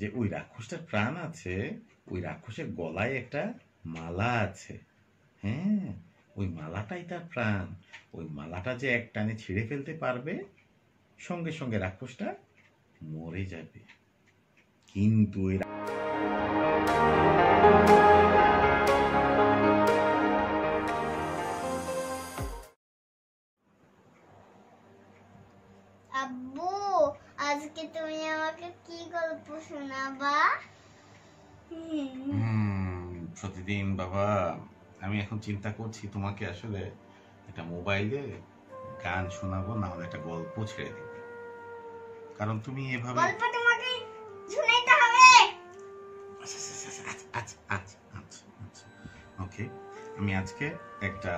যে ওই রাক্ষসটার প্রাণ আছে, ওই রাক্ষসের গলায় একটা মালা আছে। হ্যাঁ, ওই মালাটাই তার প্রাণ। ওই মালাটা যে এক টানে ছিঁড়ে ফেলতে পারবে, সঙ্গে সঙ্গে রাক্ষসটা মরে যাবে। কিন্তু ওই আব্বু, আজকে তুমি আমাকে কি গল্প শোনাবা? প্রতিদিন বাবা, আমি এখন চিন্তা করছি তোমাকে আসলে একটা মোবাইলে গান শোনাবো, না হলে একটা গল্প ছেড়ে দেব। কারণ তুমি এভাবে গল্প তোমাকে শোনাইতে হবে। ওকে, আমি আজকে একটা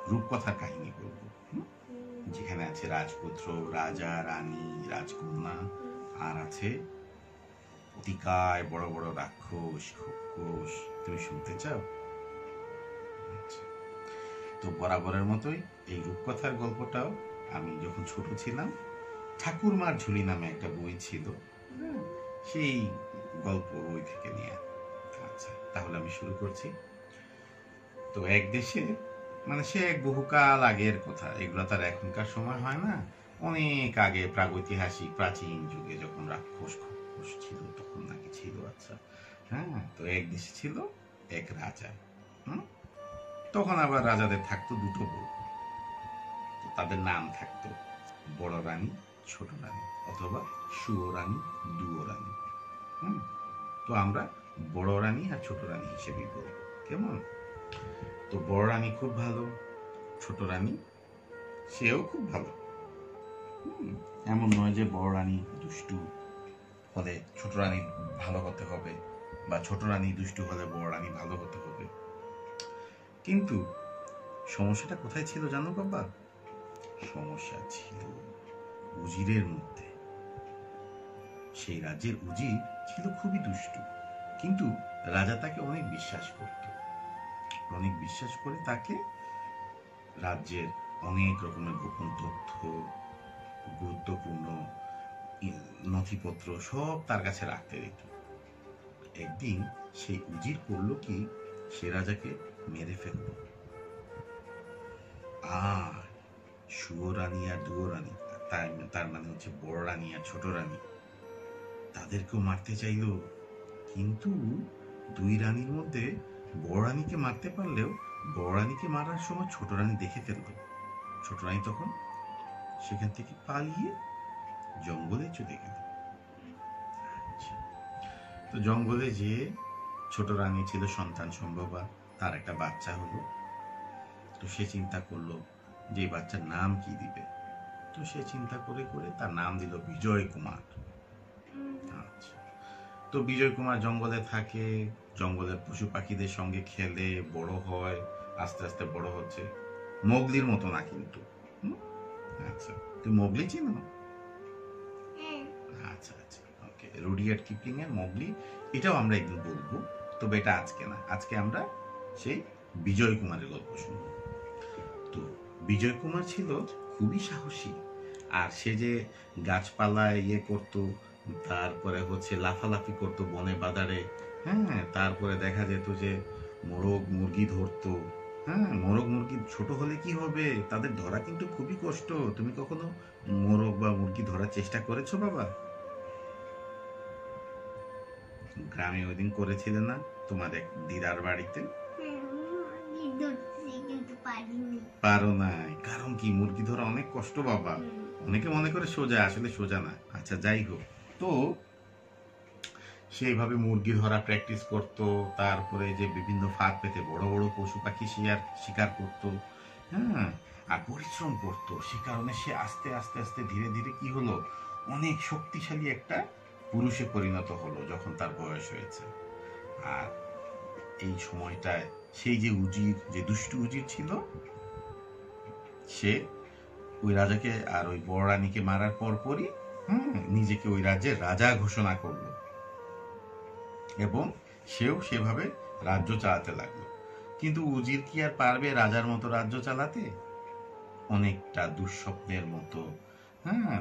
রূপকথার কাহিনী বলবো, যেখানে আছে রাজপুত্র, রাজা, রানী, রাজকন্যা, আর আছে অতিকায় বড় বড় রাক্ষস, খোকস। তুমি শুনতে চাও? আচ্ছা। তো বরাবরের মতোই এই রূপকথার গল্পটাও আমি যখন ছোট ছিলাম, ঠাকুরমার ঝুলি নামে একটা বই ছিল, সেই গল্প বই থেকে নিয়ে। আচ্ছা, তাহলে আমি শুরু করছি। তো এক দেশে, মানে সে এক বহুকাল আগের কথা, এগুলো তার এখনকার সময় হয় না, অনেক আগে প্রাগৈতিহাসিক প্রাচীন যুগে যখন রাক্ষস খোকস ছিল তখন নাকি ছিল। আচ্ছা, হ্যাঁ, তো এক দেশে ছিল এক রাজা। তখন আবার রাজাদের থাকতো দুটো বউ। তো তাদের নাম থাকতো বড় রানী, ছোট রানী, অথবা সুয়ো রানী, দুয়ো রানী। তো আমরা বড় রানী আর ছোট রানী হিসেবেই বলবো, কেমন? তো বড় রানী খুব ভালো, ছোট রানী সেও খুব ভালো। এমন নয় যে বড় রানী দুষ্টু হলে ছোট রানী ভালো হতে হবে, বা ছোট রানী দুষ্টু হলে বড় রানী ভালো হতে হবে। কিন্তু সমস্যাটা কোথায় ছিল জানো বাবা? সমস্যা ছিল উজিরের মধ্যে। সেই রাজ্যের উজির ছিল খুবই দুষ্টু, কিন্তু রাজা তাকে অনেক বিশ্বাস করত। অনেক বিশ্বাস করে তাকে রাজ্যের অনেক রকমের গোপন তথ্য, গুরুত্বপূর্ণ নথিপত্র সব তার কাছে রাখতে দিত। একদিন সেই উজির করল কি, সে রাজাকে মেরে ফেলল। আর সুয়ো রানী আর দুয়ো রানী, তার মানে হচ্ছে বড় রানী আর ছোট রানী, তাদেরকেও মারতে চাইল। কিন্তু দুই রানীর মধ্যে বড় রানীকে মারতে পারলেও বড় রানীকে মারার সময় ছোট রানী দেখে ফেলল। ছোট রানী তখন সেখান থেকে পালিয়ে জঙ্গলে চলে গেল। তো জঙ্গলে যেয়ে ছোট রানী ছিল সন্তান সম্ভবা, তার একটা বাচ্চা হলো। তো সে চিন্তা করলো যে বাচ্চার নাম কি দিবে। তো সে চিন্তা করে করে তার নাম দিল বিজয় কুমার। আচ্ছা, তো বিজয় কুমার জঙ্গলে থাকে, জঙ্গলের পশু পাখিদের সঙ্গে খেলে বড় হয়, আস্তে আস্তে বড় হচ্ছে। মোগলির মতো না কিন্তু। আচ্ছা, তুই মোগলি চিনো? আচ্ছা আচ্ছা, ওকে, রুডিয়ার্ড কিপলিং এর মোগলি, এটাও আমরা একদিন বলবো, তবে এটা আজকে না। আজকে আমরা সেই বিজয় কুমারের গল্প শুনবো। তো বিজয় কুমার ছিল খুবই সাহসী, আর সে যে গাছপালায় ইয়ে করতো, তারপরে হচ্ছে লাফালাফি করতো বনে বাদারে। হ্যাঁ, তারপরে দেখা যেত যে মোরগ মুরগি ধরতো। হ্যাঁ, মোরগ মুরগি ছোট হলে কি হবে, তাদের ধরা কিন্তু খুবই কষ্ট। তুমি কখনো মোরগ বা মুরগি ধরার চেষ্টা করেছো বাবা? গ্রামে ওই দিন করেছিলে না তোমার এক দিদার বাড়িতে? পারো নাই, কারণ কি, মুরগি ধরা অনেক কষ্ট বাবা। অনেকে মনে করে সোজা, আসলে সোজা না। আচ্ছা, যাই হোক, তো সেইভাবে মুরগি ধরা প্র্যাকটিস করত। তারপরে যে বিভিন্ন ফাঁদ পেতে বড় বড় পশু পাখি শিকার করত। হ্যাঁ, আর পরিশ্রম করত। সে কারণে সে আস্তে আস্তে আস্তে ধীরে ধীরে কি হলো, অনেক শক্তিশালী একটা পুরুষে পরিণত হলো যখন তার বয়স হয়েছে। আর এই সময়টায় সেই যে উজির, যে দুষ্টু উজির ছিল, সে ওই রাজাকে আর ওই বড় রানীকে মারার পরপরই নিজেকে ওই রাজ্যের রাজা ঘোষণা করলো, এবং সেও সেভাবে রাজ্য চালাতে লাগলো। কিন্তু উজির কি আর পারবে রাজার মতো রাজ্য চালাতে? অনেকটা দুঃস্বপ্নের মতো।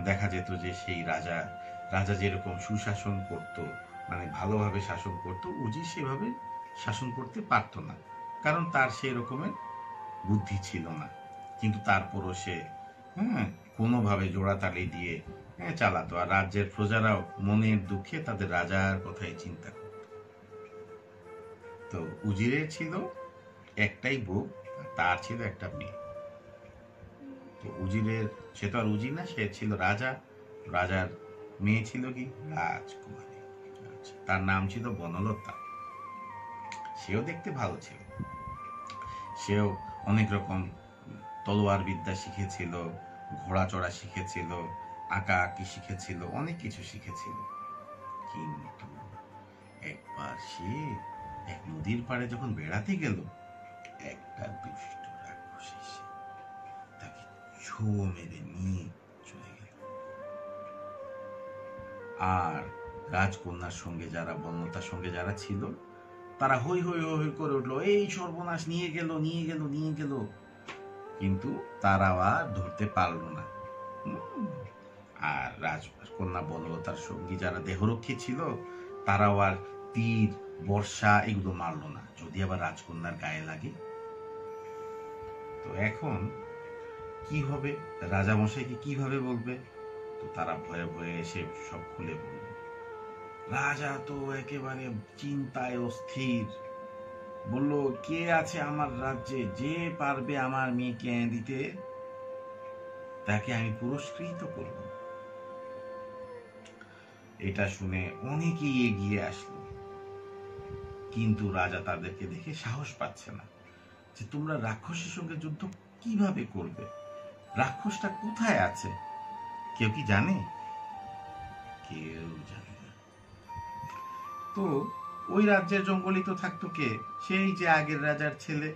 দেখা যেত যে সেই রাজা যেরকম সুশাসন করত, মানে ভালোভাবে শাসন করত, উজি সেভাবে শাসন করতে পারতো না, কারণ তার সেই রকমের বুদ্ধি ছিল না। কিন্তু তারপরও সে কোনোভাবে জোড়াতালি দিয়ে চালাতো, আর রাজ্যের প্রজারাও মনের দুঃখে তাদের রাজার কথাই চিন্তা করত। তো উজিরের ছিল একটাই বউ, তার ছিল একটা মেয়ে। তো উজিরের, সে তো আর উজির না, সে ছিল রাজা। রাজার মেয়ে ছিল কি রাজকুমারী। তার নাম ছিল বনলতা। সেও দেখতে ভালো ছিল, সেও অনেক রকম তলোয়ার বিদ্যা শিখেছিল, ঘোড়া চড়া শিখেছিল, আঁকা আঁকি শিখেছিল, অনেক কিছু শিখেছিল। কিন্তু একবার সে এক নদীর পাড়ে যখন বেড়াতে গেল, একটা দুষ্ট রাক্ষস এসে তাকে ছো মেরে নিয়ে চলে গেল। আর রাজকন্যার সঙ্গে যারা, বনলতার সঙ্গে যারা ছিল, তারা হই হই হই করে উঠলো, এই সর্বনাশ, নিয়ে গেল নিয়ে গেল নিয়ে গেল। কিন্তু তারাও আর ধরতে পারলো না। আর রাজকন্যা বনলতার সঙ্গী যারা দেহরক্ষী ছিল, তারাও আর তীর বর্ষা এগুলো মারলো না, যদি আবার রাজকন্যার গায়ে লাগে। তো এখন কি হবে, রাজামশাইকে কিভাবে বলবে? তো তারা ভয়ে ভয়ে এসে সব খুলে বলল। রাজা তো একেবারে চিন্তায় অস্থির, বলল, কে আছে আমার রাজ্যে, যে পারবে আমার মেয়েকে এনে দিতে, তাকে আমি পুরস্কৃত করব। এটা শুনে অনেকেই এগিয়ে আসলো, কিন্তু রাজা তাদেরকে দেখে সাহস পাচ্ছে না, যে তোমরা রাক্ষসের সঙ্গে যুদ্ধ কিভাবে করবে, রাক্ষসটা কোথায় আছে, কেউ কি জানে? কেউ জানে না। তো ওই রাজ্যের জঙ্গলই তো থাকতো কে, সেই যে আগের রাজার ছেলে,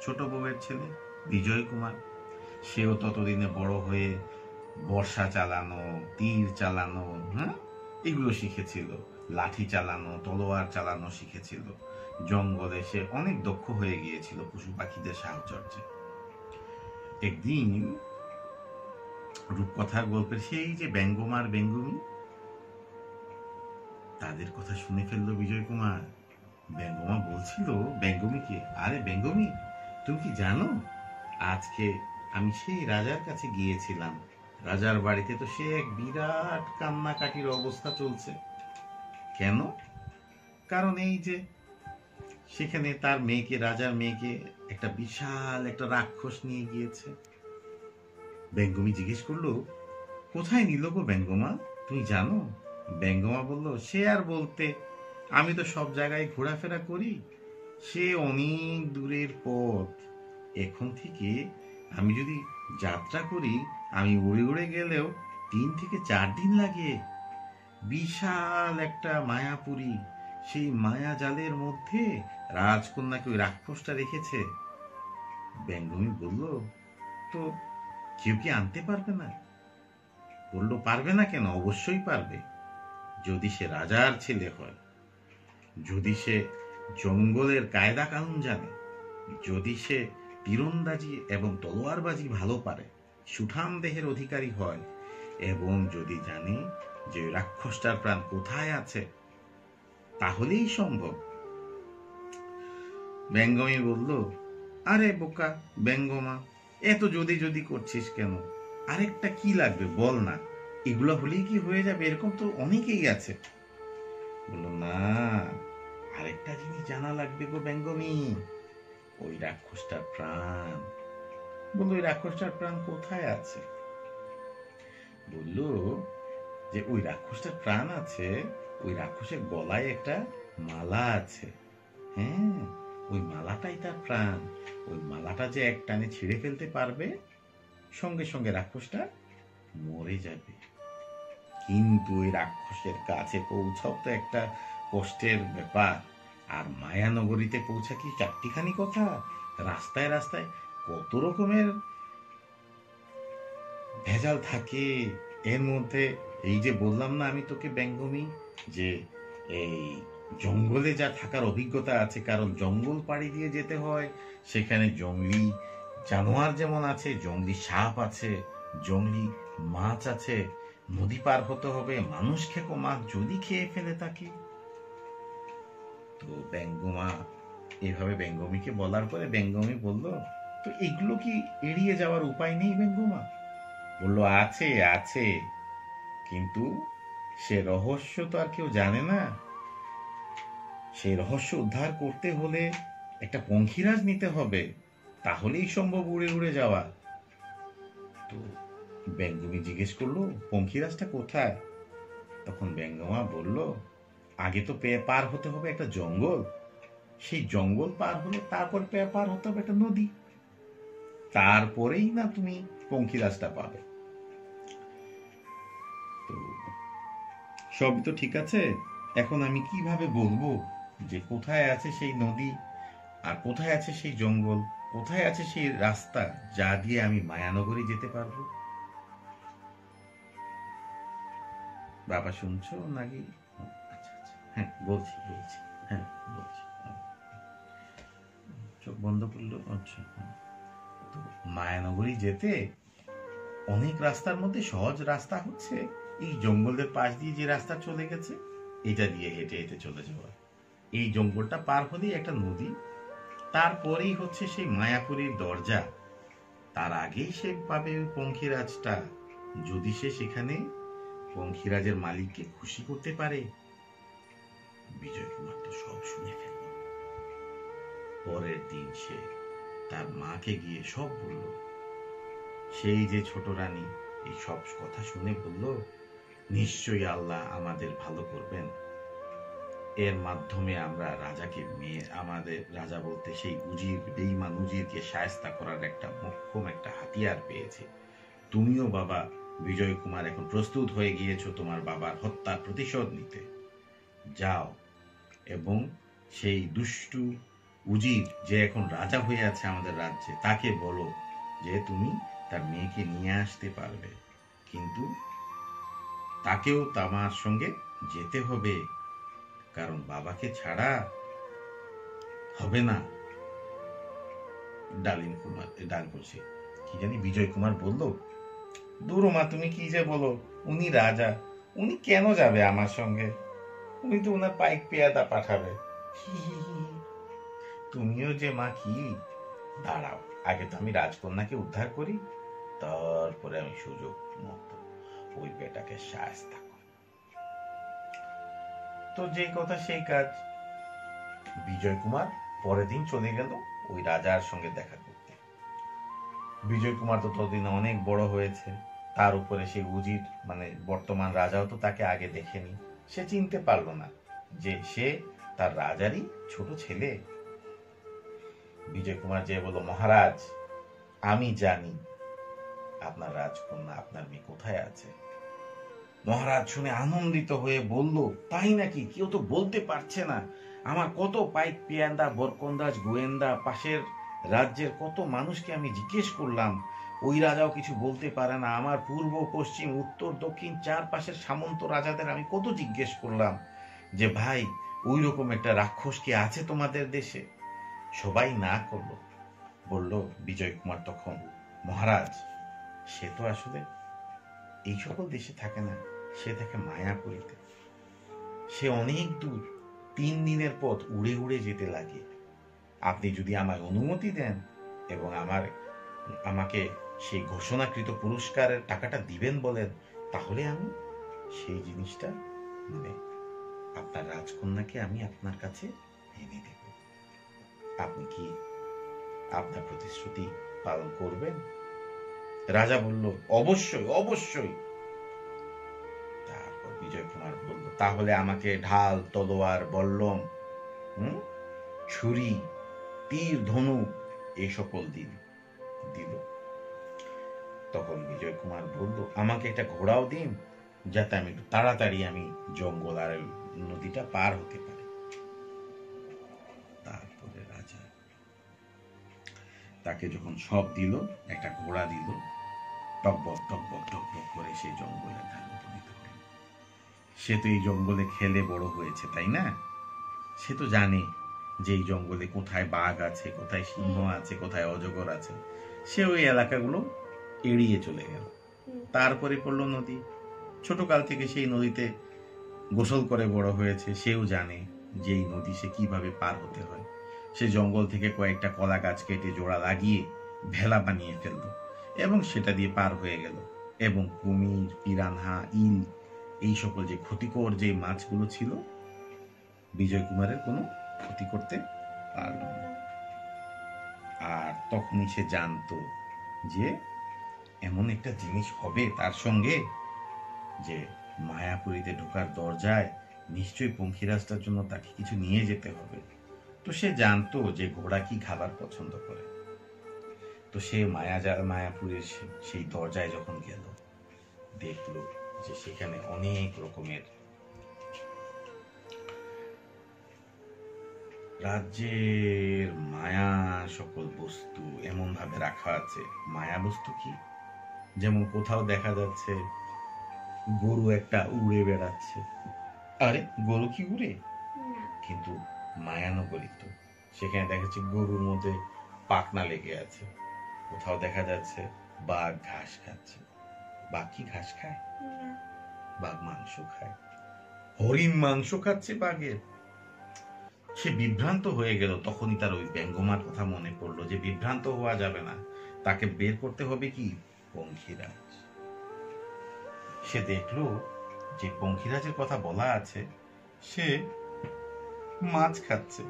ছোট বউয়ের ছেলে বিজয় কুমার। সেও ততদিনে বড় হয়ে বর্ষা চালানো, তীর চালানো, এগুলো শিখেছিল, লাঠি চালানো, তলোয়ার চালানো শিখেছিল। জঙ্গলে সে অনেক দক্ষ হয়ে গিয়েছিল পশু পাখিদের সাহচর্যে। একদিন রূপকথার গল্পের সেই যে ব্যঙ্গমার ব্যঙ্গমী, তাদের কথা শুনে ফেললো বিজয় কুমার। ব্যঙ্গমা বলছিল ব্যঙ্গমীকে, আরে ব্যঙ্গমী, তুমি কি জানো, আজকে আমি সেই রাজার কাছে গিয়েছিলাম, রাজার বাড়িতে তো সে এক বিরাট কান্নাকাটির অবস্থা চলছে। কেন? কারণ এই যে সেখানে তার মেয়েকে, রাজার মেয়েকে একটা বিশাল একটা রাক্ষস নিয়ে গিয়েছে। ব্যঙ্গমী জিজ্ঞেস করলো, কোথায় নিল গো ব্যঙ্গমা, তুমি জানো? ব্যঙ্গমা বলল, সে আর বলতে, আমি তো সব জায়গায় ঘোরাফেরা করি, সে অনেক দূরের পথ, এখন থেকে আমি যদি যাত্রা করি, আমি উড়ে উড়ে গেলেও 3 থেকে 4 দিন লাগে। বিশাল একটা মায়াপুরী, সেই মায়া জালের মধ্যে রাজকন্যাকে ওই রাক্ষসটা রেখেছে। ব্যঙ্গমী বলল, তো কেউ কি আনতে পারবে না? বলল, পারবে না কেন, অবশ্যই পারবে, যদি সে রাজার ছেলে হয়, যদি সে জঙ্গলের কায়দা কানুন জানে, যদি সে তীরন্দাজি এবং তলোয়ারবাজি ভালো পারে, সুঠাম দেহের অধিকারী হয়, এবং যদি জানে যে রাক্ষসটার প্রাণ কোথায় আছে, তাহলেই সম্ভব। ব্যঙ্গমী বলল, আরে বোকা ব্যঙ্গমা, এত যদি যদি করছিস কেন, আরেকটা কি লাগবে বল না, এগুলো হলেই কি হয়ে যাবে, এরকম তো অনেকেই আছে। বলল, না, আরেকটা জিনিস জানা লাগবে গো ব্যঙ্গমী, ওই রাক্ষসটার প্রাণ। বলল, ওই রাক্ষসটার প্রাণ কোথায় আছে? বলল যে ওই রাক্ষসটার প্রাণ আছে, ওই রাক্ষসের গলায় একটা মালা আছে, হ্যাঁ, ওই মালাটাই তার প্রাণ। ওই মালাটা যে এক টানে ছিঁড়ে ফেলতে পারবে, সঙ্গে সঙ্গে রাক্ষসটা মরে যাবে। কিন্তু ওই রাক্ষসের কাছে পৌঁছাও তো একটা কষ্টের ব্যাপার, আর মায়ানগরীতে পৌঁছা কি চারটিখানি কথা, রাস্তায় রাস্তায় কত রকমের ভেজাল থাকে। এর মধ্যে এই যে বললাম না আমি তোকে ব্যঙ্গমী, যে এই জঙ্গলে যা থাকার অভিজ্ঞতা আছে, কারণ জঙ্গল পাড়ি দিয়ে যেতে হয়, সেখানে জঙ্গলি জানোয়ার যেমন আছে, জঙ্গলি সাপ আছে, জঙ্গলি মাছ আছে, নদী পার হতে হবে, মানুষ খেকো মাছ যদি খেয়ে ফেলে তাকে। তো ব্যঙ্গমা এভাবে ব্যঙ্গমীকে বলার পরে ব্যঙ্গমী বলল, তো এগুলো কি এড়িয়ে যাওয়ার উপায় নেই? ব্যঙ্গমা বলল, আছে আছে, কিন্তু সে রহস্য তো আর কেউ জানে না। সেই রহস্য উদ্ধার করতে হলে একটা পঙ্খিরাজ নিতে হবে, তাহলেই সম্ভব উড়ে উড়ে যাওয়া। তো ব্যঙ্গমী জিজ্ঞেস করলো, পঙ্খিরাজটা কোথায়? তখন ব্যঙ্গমা বলল, আগে তো পার হতে হবে একটা জঙ্গল, সেই জঙ্গল পার হলে তারপর পার হতে হবে একটা নদী, তারপরেই না তুমি পঙ্খিরাজটা পাবে। তো সবই তো ঠিক আছে, এখন আমি কিভাবে বলবো যে কোথায় আছে সেই নদী, আর কোথায় আছে সেই জঙ্গল, কোথায় আছে সেই রাস্তা যা দিয়ে আমি মায়ানগরী যেতে পারবো? বাবা শুনছো নাকি? আচ্ছা আচ্ছা, হ্যাঁ বলছি বলছি, হ্যাঁ বলছি, চোখ বন্ধ করলো। আচ্ছা, তো মায়ানগরী যেতে অনেক রাস্তার মধ্যে সহজ রাস্তা হচ্ছে এই জঙ্গলের পাশ দিয়ে যে রাস্তা চলে গেছে, এটা দিয়ে হেঁটে হেঁটে চলে যাওয়া। এই জঙ্গলটা পার হলেই একটা নদী, তারপরেই হচ্ছে সেই মায়াপুরীর দরজা, তার আগেই সে পাবে ওই পঙ্খিরাজটা, যদি সে সেখানে পঙ্খিরাজের মালিককে খুশি করতে পারে। বিজয় কুমার তো সব শুনে ফেলল। পরের দিন সে তার মাকে গিয়ে সব বলল। সেই যে ছোট রানী এই সব কথা শুনে বলল, নিশ্চয়ই আল্লাহ আমাদের ভালো করবেন, এর মাধ্যমে আমরা রাজাকে আমাদের রাজা বলতে সেই উজির, বেঈমান উজিরকে শায়েস্তা করার একটা মোক্ষম একটা হাতিয়ার পেয়েছে। তুমিও বাবা বিজয় কুমার এখন প্রস্তুত হয়ে গিয়েছো তোমার বাবার হত্যার প্রতিশোধ নিতে। যাও এবং সেই দুষ্টু উজির যে এখন রাজা হয়ে আছে আমাদের রাজ্যে, তাকে বলো যে তুমি তার মেয়েকে নিয়ে আসতে পারবে, কিন্তু তাকেও তোমার সঙ্গে যেতে হবে, কারণ বাবাকে ছাড়া হবে না। ডালিম কুমার বলছে কি জানি বিজয় কুমার বলল, দূর মা তুমি কি যে বলো, উনি রাজা, উনি কেন যাবে আমার সঙ্গে, উনি তো উনার পাইক পেয়াদা পাঠাবে। তুমিও যে মা কি, দাঁড়াও আগে তো আমি রাজকন্যাকে উদ্ধার করি, তারপরে আমি সুযোগ মতো ওই বেটাকে শায়েস্তা করি। তো যে কথা সেই কাজ, বিজয় কুমার পরের দিন চলে গেল ওই রাজার সঙ্গে দেখা করতে। বিজয় কুমার তো ততদিন অনেক বড় হয়েছে, তার উপরে সেই উজির মানে বর্তমান রাজাও তো তাকে আগে দেখেনি, সে চিনতে পারলো না যে সে তার রাজারই ছোট ছেলে। বিজয় কুমার যে বলল, মহারাজ আমি জানি আপনার রাজকন্যা আপনার মেয়ে কোথায় আছে। মহারাজ শুনে আনন্দিত হয়ে বলল, তাই নাকি? কেউ তো বলতে পারছে না, আমার কত পাইক পেয়াদা, বরকন্দাজ, গোয়েন্দা, পাশের রাজ্যের কত মানুষকে আমি জিজ্ঞেস করলাম, ওই রাজাও কিছু বলতে পারে না। আমার পূর্ব, পশ্চিম, উত্তর, দক্ষিণ চারপাশের সামন্ত রাজাদের আমি কত জিজ্ঞেস করলাম যে ভাই ওই রকম একটা রাক্ষস কি আছে তোমাদের দেশে, সবাই না করলো। বলল বিজয় কুমার তখন, মহারাজ সে তো আসলে এই সকল দেশে থাকে না, সে থাকে মায়াপুরীতে, সে অনেক দূর, 3 দিনের পথ উড়ে উড়ে যেতে লাগে। আপনি যদি আমায় অনুমতি দেন এবং আমাকে সেই ঘোষণাকৃত পুরস্কারের টাকাটা দিবেন বলেন, তাহলে আমি সেই জিনিসটা মানে আপনার রাজকন্যাকে আমি আপনার কাছে এনে দেব। আপনি কি আপনার প্রতিশ্রুতি পালন করবেন? রাজা বলল, অবশ্যই অবশ্যই। তারপর বিজয় কুমার বলল, তাহলে আমাকে ঢাল, তলোয়ার, বল্লম, ছুরি, তীর, ধনুক এই সকল দিল। তখন বিজয় কুমার বলল, আমাকে একটা ঘোড়াও দিন, যাতে আমি একটু তাড়াতাড়ি আমি জঙ্গল আর নদীটা পার হতে পারি। তারপরে রাজা তাকে যখন সব দিল, একটা ঘোড়া দিল, টকবক টকবক টকবক করে সেই জঙ্গলের ধারে উপনীত হল। সে তো এই জঙ্গলে খেলে বড় হয়েছে, তাই না? সে তো জানে যে এই জঙ্গলে কোথায় বাঘ আছে, কোথায় সিংহ আছে, কোথায় অজগর আছে। সে ওই এলাকাগুলো এড়িয়ে চলে গেল। তারপরে পড়লো নদী। ছোটকাল থেকে সেই নদীতে গোসল করে বড় হয়েছে, সেও জানে যে এই নদী সে কিভাবে পার হতে হয়। সে জঙ্গল থেকে কয়েকটা কলা গাছ কেটে জোড়া লাগিয়ে ভেলা বানিয়ে ফেলল এবং সেটা দিয়ে পার হয়ে গেল। এবং কুমির, পিরানহা, ইল এই সকল যে ক্ষতিকর যে মাছগুলো ছিল বিজয় কুমারের কোনো ক্ষতি করতে পারল না। আর তখনই সে জানতো যে এমন একটা জিনিস হবে তার সঙ্গে, যে মায়াপুরীতে ঢোকার দরজায় নিশ্চয়ই পঙ্খিরাজটার জন্য তাকে কিছু নিয়ে যেতে হবে। তো সে জানতো যে ঘোড়া কি খাবার পছন্দ করে। তো সে মায়াপুরের সেই দরজায় যখন গেল, দেখলো যে সেখানে অনেক রকমের রাজ্যের মায়া সকল বস্তু এমন ভাবে রাখা আছে। মায়া বস্তু কি? যেমন কোথাও দেখা যাচ্ছে গরু একটা উড়ে বেড়াচ্ছে। আরে গরু কি উড়ে? না। কিন্তু মায়ানগরী তো, সেখানে দেখা যাচ্ছে গরুর মধ্যে পাখনা লেগে আছে। কোথাও দেখা যাচ্ছে বাঘ ঘাস খাচ্ছে। বাঘ কি ঘাস খায়? না। বাঘ মাংস খায়। হরিণ মাংস খাচ্ছে বাঘের। সে বিভ্রান্ত হয়ে গেল। তখনই তার ওই ব্যঙ্গমার কথা মনে পড়লো যে বিভ্রান্ত হওয়া যাবে না, তাকে বের করতে হবে কি পঙ্খিরাজ। সে দেখলো যে পঙ্খিরাজের কথা বলা আছে, সে মাছ খাচ্ছে।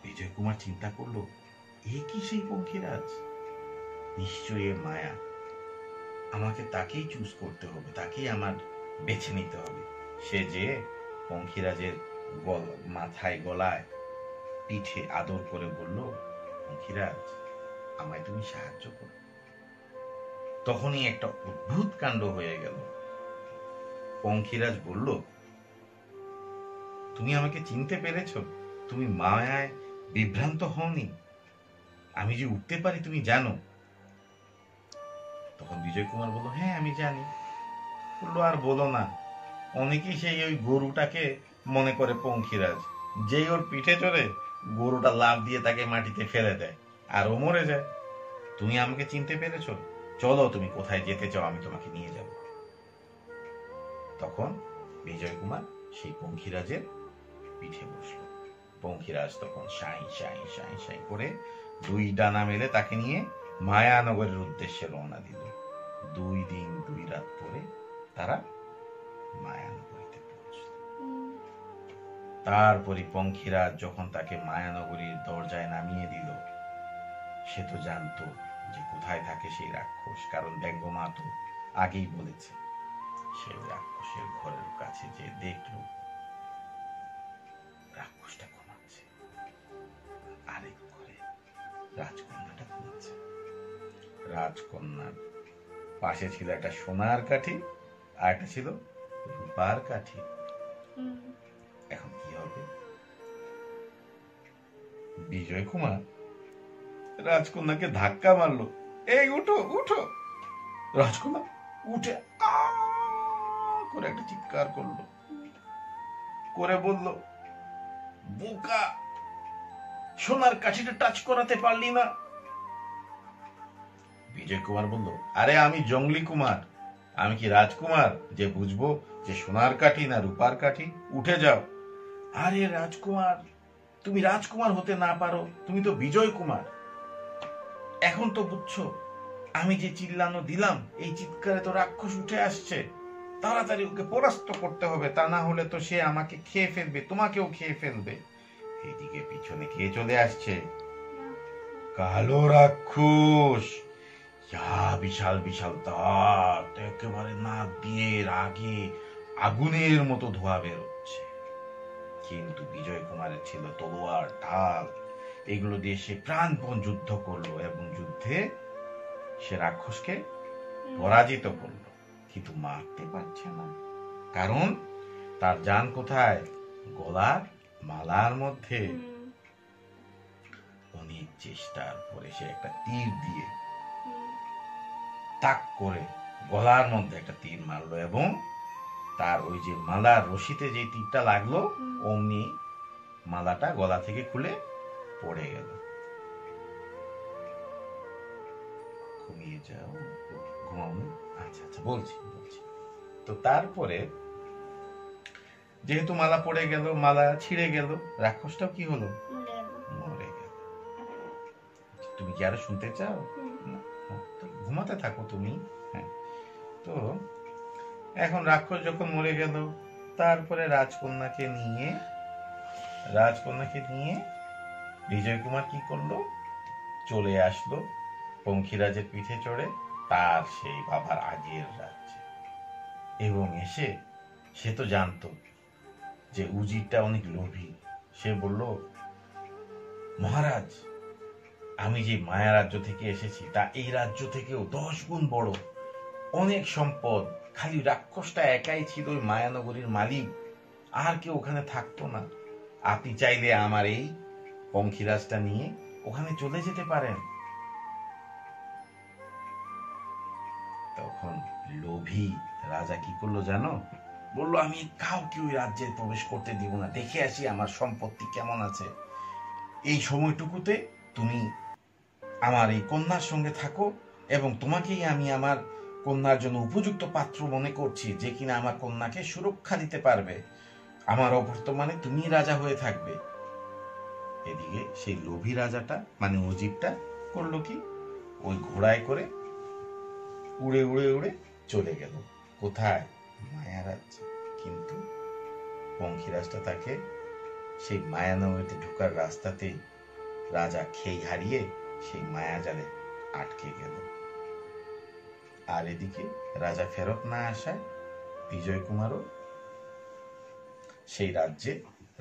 বিজয় কুমার চিন্তা করলো, এ কি সেই পঙ্খিরাজ? নিশ্চয়ই এ মায়া। আমাকে তাকেই চুজ করতে হবে, তাকেই আমার বেছে নিতে হবে। সে যে পঙ্খিরাজের মাথায়, গলায়, পিঠে আদর করে বলল, পঙ্খিরাজ আমায় তুমি সাহায্য করো। তখনই একটা অদ্ভুত কাণ্ড হয়ে গেল। পঙ্খিরাজ বলল, তুমি আমাকে চিনতে পেরেছ? তুমি মায়ায় বিভ্রান্ত হওনি? আমি যে উঠতে পারি তুমি জানো? তখন বিজয় কুমার বলল, হ্যাঁ আমি জানি। বললো, আর বলো না, অনেকেই সেই ওই গরুটাকে মনে করে পঙ্খিরাজ। যেই ওর পিঠে চড়ে গরুটা লাফ দিয়ে তাকে মাটিতে ফেলে দেয় আর ও মরে যায়। তুমি আমাকে চিনতে পেরেছ? চলো, তুমি কোথায় যেতে চাও আমি তোমাকে নিয়ে যাব। তখন বিজয় কুমার সেই পঙ্খিরাজের পিঠে বসল। পঙ্খিরাজ তখন সাই সাই সাই সাই করে দুই ডানা মেলে তাকে নিয়ে মায়ানগরের উদ্দেশ্যে রওনা দিল। 2 দিন 2 রাত পরে তারা মায়ানগরীতে পৌঁছল। তারপরে পঙ্খিরাজ যখন তাকে মায়ানগরীর দরজায় নামিয়ে দিল, সে তো জানতো যে কোথায় থাকে সেই রাক্ষস, কারণ ব্যঙ্গমা তো আগেই বলেছে। সে রাক্ষসের ঘরের কাছে যে দেখলো রাক্ষসটা ঘুমাচ্ছে, আরেক ঘরে রাজকন্যাটা ঘুমাচ্ছে। রাজকন্যার পাশে ছিল একটা সোনার কাঠি আর একটা ছিল রূপার কাঠি। এখন কি হবে? বিজয় কুমার রাজকন্যাকে ধাক্কা মারলো, এই উঠো উঠো। রাজকন্যা উঠে করে একটা চিৎকার করলো, করে বলল, বোকা, সোনার কাঠিটা টাচ করাতে পারলি না। বিজয় কুমার বলল, আরে আমি জঙ্গলি কুমার, আমি কি রাজকুমার যে বুঝবো যে সোনার কাঠি না রূপার কাঠি? উঠে যাও। আরে রাজকুমার, তুমি রাজকুমার হতে না পারো, তুমি তো বিজয় কুমার। এখন তো বুঝছো, আমি যে চিল্লানো দিলাম, এই চিৎকারে তো রাক্ষস উঠে আসছে। তাড়াতাড়ি ওকে পরাস্ত করতে হবে, তা না হলে তো সে আমাকে খেয়ে ফেলবে, তোমাকেও খেয়ে ফেলবে। এদিকে পিছনে কে চলে আসছে? কালো রাক্ষস। বিশাল বিশাল দাঁত, একেবারে নাক দিয়ে রাগে আগুনের মতো ধোঁয়া বেরোচ্ছে। কিন্তু বিজয় কুমারের ছিল তলোয়ার, ঢাল, এগুলো দিয়ে সে প্রাণপণ যুদ্ধ করলো এবং যুদ্ধে সে রাক্ষসকে পরাজিত করলো, কিন্তু মারতে পারছে না। কারণ তার জান কোথায়? গলার মালার মধ্যে। অনেক চেষ্টার পরে সে একটা তীর দিয়ে তাক করে গলার মধ্যে একটা তীর মারলো এবং তার ওই যে মালার রশিতে যে তীরটা লাগলো, অমনি মালাটা গলা থেকে খুলে পড়ে গেল। ঘুমিয়ে যাও, ঘুমাওনি? আচ্ছা আচ্ছা, বলছি বলছি। তো তারপরে যেহেতু মালা পড়ে গেল, মালা ছিঁড়ে গেল, রাক্ষসটাও কি হলো? মরে গেল। তুমি কি আরো শুনতে চাও? না? তো ঘুমাতে থাকো তুমি। হ্যাঁ, তো এখন রাক্ষস যখন মরে গেল, তারপরে রাজকন্যাকে নিয়ে বিজয় কুমার কি করলো? চলে আসলো পঙ্খিরাজের পিঠে চড়ে তার সেই বাবার আগের রাজ্যে। এবং এসে সে তো জানতো যে উজিরটা অনেক লোভী। সে বলল, মহারাজ, আমি যে মায়া রাজ্য থেকে এসেছি তা এই রাজ্য থেকেও 10 গুণ বড়, অনেক সম্পদ। খালি রাক্ষসটা একাই ছিল ওই মায়ানগরীর মালিক, আর কেউ ওখানে থাকতো না। আপনি চাইলে আমার এই পঙ্খিরাজটা নিয়ে ওখানে চলে যেতে পারেন। তখন লোভী রাজা কি করলো জানো? বললো, আমি কাউকে ওই রাজ্যে প্রবেশ করতে দিব না, দেখে আসি আমার সম্পত্তি কেমন আছে। এই সময়টুকুতে তুমি আমার এই কন্যার সঙ্গে থাকো, এবং তোমাকেই আমি আমার কন্যার জন্য উপযুক্ত পাত্র মনে করছি, যে কিনা আমার কন্যাকে সুরক্ষা দিতে পারবে। আমার অবর্তমানে তুমি রাজা হয়ে থাকবে। এদিকে সেই লোভী রাজাটা মানে অজিবটা করলো কি? ওই ঘোড়ায় করে উড়ে উড়ে উড়ে চলে গেল কোথায়? মায়া রাজ্যে। কিন্তু পঙ্খিরাজটা তাকে সেই মায়ানগরীতে ঢোকার রাস্তাতেই রাজা খেই হারিয়ে সেই মায়াজালে আটকে গেল। আর এদিকে রাজা ফেরত না আসায় বিজয় কুমারও সেই রাজ্যে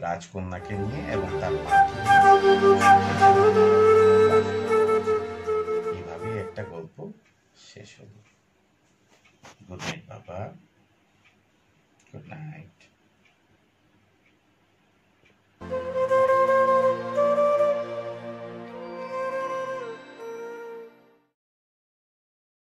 রাজকন্যাকে নিয়ে এবং তার মাকে এভাবে একটা গল্প শেষ হলো। গুড নাইট বাবা, গুড নাইট।